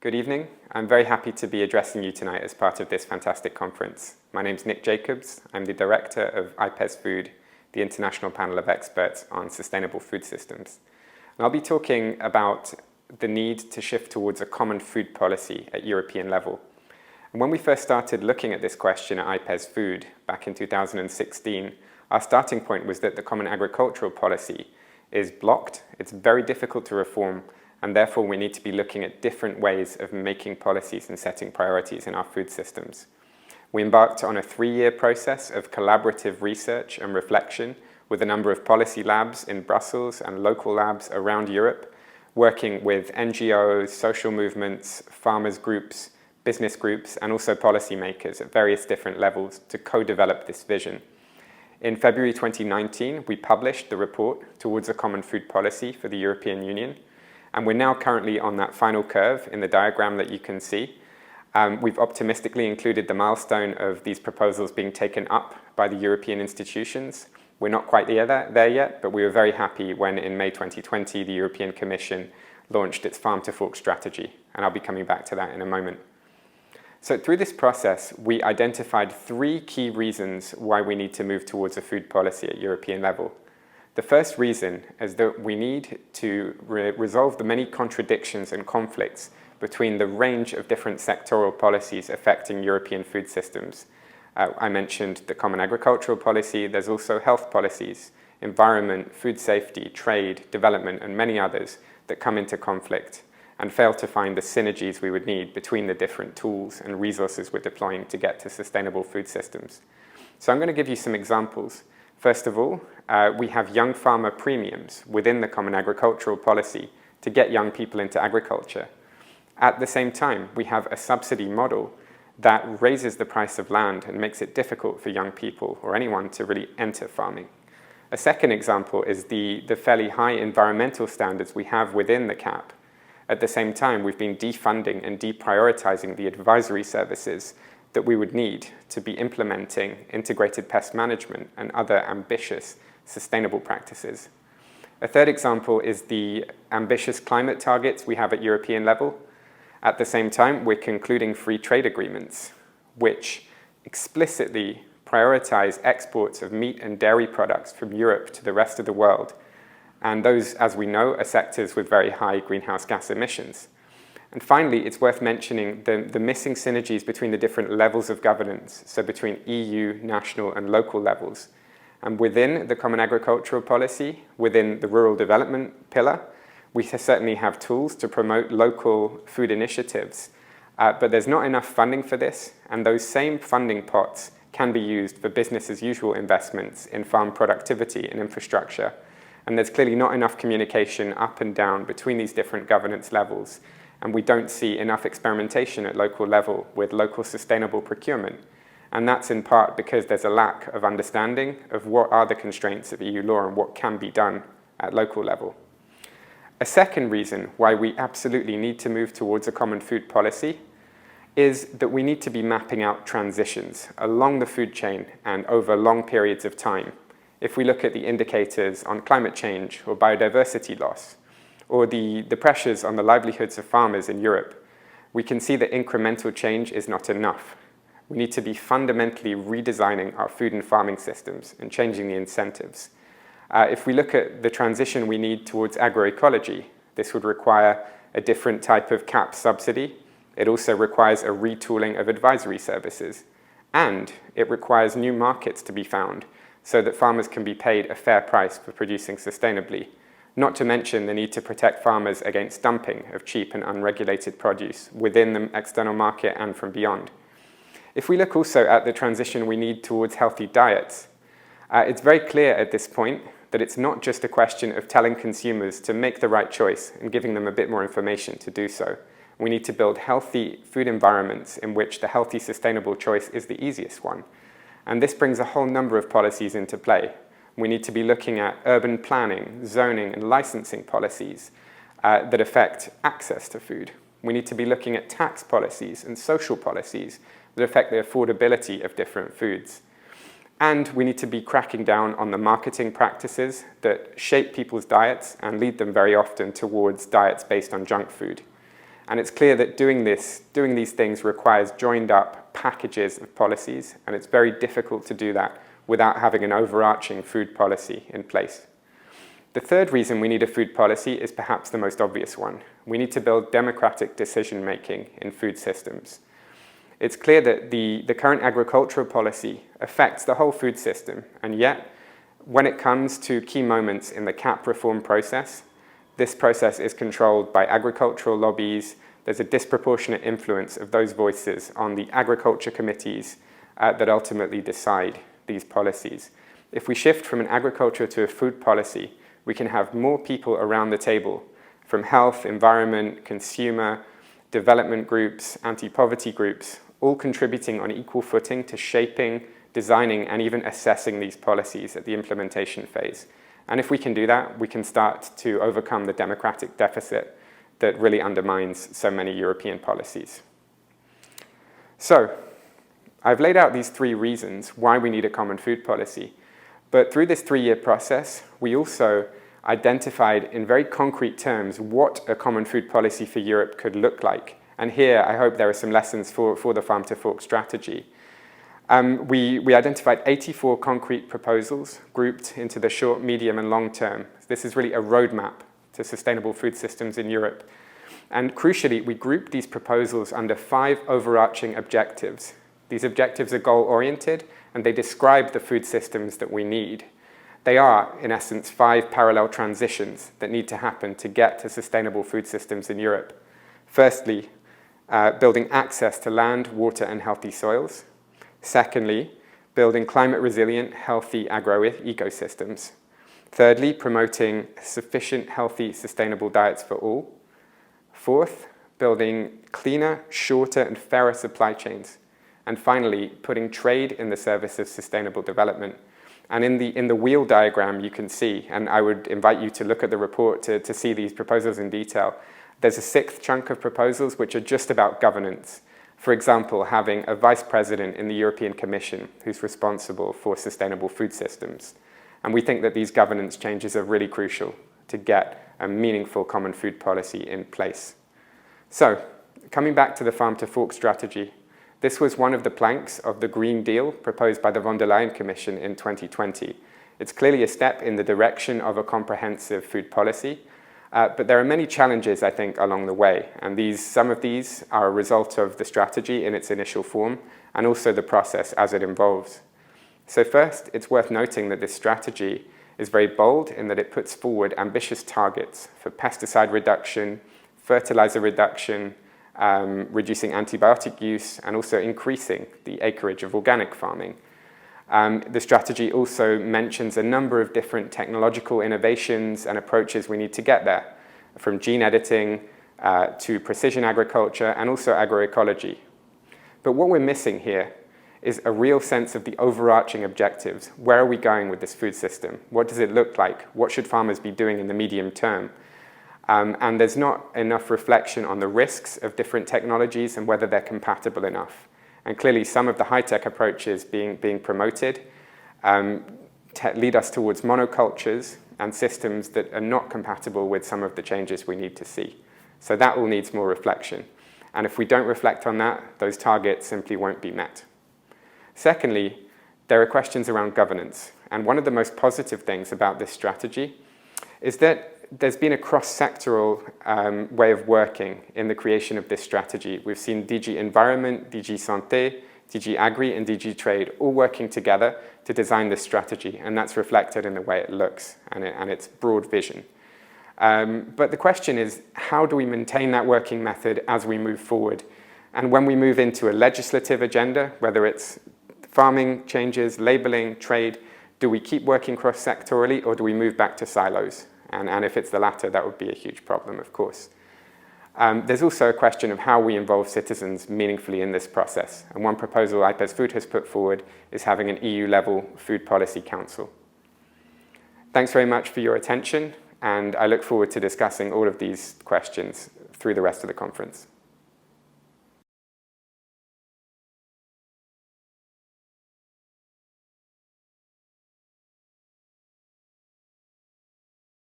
Good evening. I'm very happy to be addressing you tonight as part of this fantastic conference. My name's Nick Jacobs. I'm the director of IPES-Food, the International Panel of Experts on Sustainable Food Systems. And I'll be talking about the need to shift towards a common food policy at European level. And when we first started looking at this question at IPES-Food back in 2016, our starting point was that the common agricultural policy is blocked, it's very difficult to reform, and therefore we need to be looking at different ways of making policies and setting priorities in our food systems. We embarked on a 3-year process of collaborative research and reflection with a number of policy labs in Brussels and local labs around Europe, working with NGOs, social movements, farmers groups, business groups, and also policymakers at various different levels to co-develop this vision. In February 2019, we published the report Towards a Common Food Policy for the European Union, and we're now currently on that final curve in the diagram that you can see. We've optimistically included the milestone of these proposals being taken up by the European institutions. We're not quite there yet, but we were very happy when in May 2020 the European Commission launched its Farm to Fork strategy, and I'll be coming back to that in a moment. So through this process, we identified 3 key reasons why we need to move towards a food policy at European level. The first reason is that we need to resolve the many contradictions and conflicts between the range of different sectoral policies affecting European food systems. I mentioned the Common Agricultural Policy. There's also health policies, environment, food safety, trade, development, and many others that come into conflict and fail to find the synergies we would need between the different tools and resources we're deploying to get to sustainable food systems. So I'm going to give you some examples. First of all, we have young farmer premiums within the Common Agricultural Policy to get young people into agriculture. At the same time, we have a subsidy model that raises the price of land and makes it difficult for young people or anyone to really enter farming. A second example is the fairly high environmental standards we have within the CAP. At the same time, we've been defunding and deprioritizing the advisory services that we would need to be implementing integrated pest management and other ambitious sustainable practices. A third example is the ambitious climate targets we have at European level. At the same time, we're concluding free trade agreements, which explicitly prioritize exports of meat and dairy products from Europe to the rest of the world. And those, as we know, are sectors with very high greenhouse gas emissions. And finally, it's worth mentioning the missing synergies between the different levels of governance, so between EU, national, and local levels. And within the Common Agricultural Policy, within the Rural Development pillar, we certainly have tools to promote local food initiatives, but there's not enough funding for this, and those same funding pots can be used for business as usual investments in farm productivity and infrastructure. And there's clearly not enough communication up and down between these different governance levels, and we don't see enough experimentation at local level with local sustainable procurement. And that's in part because there's a lack of understanding of what are the constraints of EU law and what can be done at local level. A second reason why we absolutely need to move towards a common food policy is that we need to be mapping out transitions along the food chain and over long periods of time. If we look at the indicators on climate change or biodiversity loss, or the pressures on the livelihoods of farmers in Europe, we can see that incremental change is not enough. We need to be fundamentally redesigning our food and farming systems and changing the incentives. If we look at the transition we need towards agroecology, this would require a different type of CAP subsidy. It also requires a retooling of advisory services. And it requires new markets to be found so that farmers can be paid a fair price for producing sustainably. Not to mention the need to protect farmers against dumping of cheap and unregulated produce within the external market and from beyond. If we look also at the transition we need towards healthy diets, it's very clear at this point that it's not just a question of telling consumers to make the right choice and giving them a bit more information to do so. We need to build healthy food environments in which the healthy, sustainable choice is the easiest one. And this brings a whole number of policies into play. We need to be looking at urban planning, zoning, and licensing policies that affect access to food. We need to be looking at tax policies and social policies that affect the affordability of different foods. And we need to be cracking down on the marketing practices that shape people's diets and lead them very often towards diets based on junk food. And it's clear that doing these things requires joined up packages of policies, and it's very difficult to do that without having an overarching food policy in place. The third reason we need a food policy is perhaps the most obvious one. We need to build democratic decision-making in food systems. It's clear that the current agricultural policy affects the whole food system, and yet, when it comes to key moments in the CAP reform process, this process is controlled by agricultural lobbies. There's a disproportionate influence of those voices on the agriculture committees that ultimately decide these policies. If we shift from an agriculture to a food policy, we can have more people around the table from health, environment, consumer, development groups, anti-poverty groups, all contributing on equal footing to shaping, designing, and even assessing these policies at the implementation phase. And if we can do that, we can start to overcome the democratic deficit that really undermines so many European policies. So, I've laid out these three reasons why we need a common food policy. But through this 3-year process, we also identified in very concrete terms what a common food policy for Europe could look like. And here, I hope there are some lessons for the Farm to Fork strategy. We identified 84 concrete proposals grouped into the short, medium, and long term. This is really a roadmap to sustainable food systems in Europe. And crucially, we grouped these proposals under 5 overarching objectives. These objectives are goal-oriented, and they describe the food systems that we need. They are, in essence, 5 parallel transitions that need to happen to get to sustainable food systems in Europe. Firstly, building access to land, water, and healthy soils. Secondly, building climate-resilient, healthy agro-ecosystems. Thirdly, promoting sufficient, healthy, sustainable diets for all. Fourth, building cleaner, shorter, and fairer supply chains. And finally, putting trade in the service of sustainable development. And in the wheel diagram, you can see, and I would invite you to look at the report to see these proposals in detail, there's a 6th chunk of proposals which are just about governance. For example, having a vice president in the European Commission who's responsible for sustainable food systems. And we think that these governance changes are really crucial to get a meaningful common food policy in place. So, coming back to the Farm to Fork strategy, this was one of the planks of the Green Deal proposed by the von der Leyen Commission in 2020. It's clearly a step in the direction of a comprehensive food policy, but there are many challenges, I think, along the way, and some of these are a result of the strategy in its initial form, and also the process as it evolves. So first, it's worth noting that this strategy is very bold in that it puts forward ambitious targets for pesticide reduction, fertilizer reduction, reducing antibiotic use, and also increasing the acreage of organic farming. The strategy also mentions a number of different technological innovations and approaches we need to get there, from gene editing to precision agriculture and also agroecology. But what we're missing here is a real sense of the overarching objectives. Where are we going with this food system? What does it look like? What should farmers be doing in the medium term? And there's not enough reflection on the risks of different technologies and whether they're compatible enough. And clearly, some of the high-tech approaches being promoted lead us towards monocultures and systems that are not compatible with some of the changes we need to see. So that all needs more reflection. And if we don't reflect on that, those targets simply won't be met. Secondly, there are questions around governance. And one of the most positive things about this strategy is that there's been a cross-sectoral way of working in the creation of this strategy. We've seen DG Environment, DG Santé, DG Agri, and DG Trade all working together to design this strategy, and that's reflected in the way it looks and its broad vision. But the question is, how do we maintain that working method as we move forward? And when we move into a legislative agenda, whether it's farming changes, labeling, trade, do we keep working cross-sectorally or do we move back to silos? And if it's the latter, that would be a huge problem, of course. There's also a question of how we involve citizens meaningfully in this process. And one proposal IPES-Food has put forward is having an EU-level food policy council. Thanks very much for your attention, and I look forward to discussing all of these questions through the rest of the conference.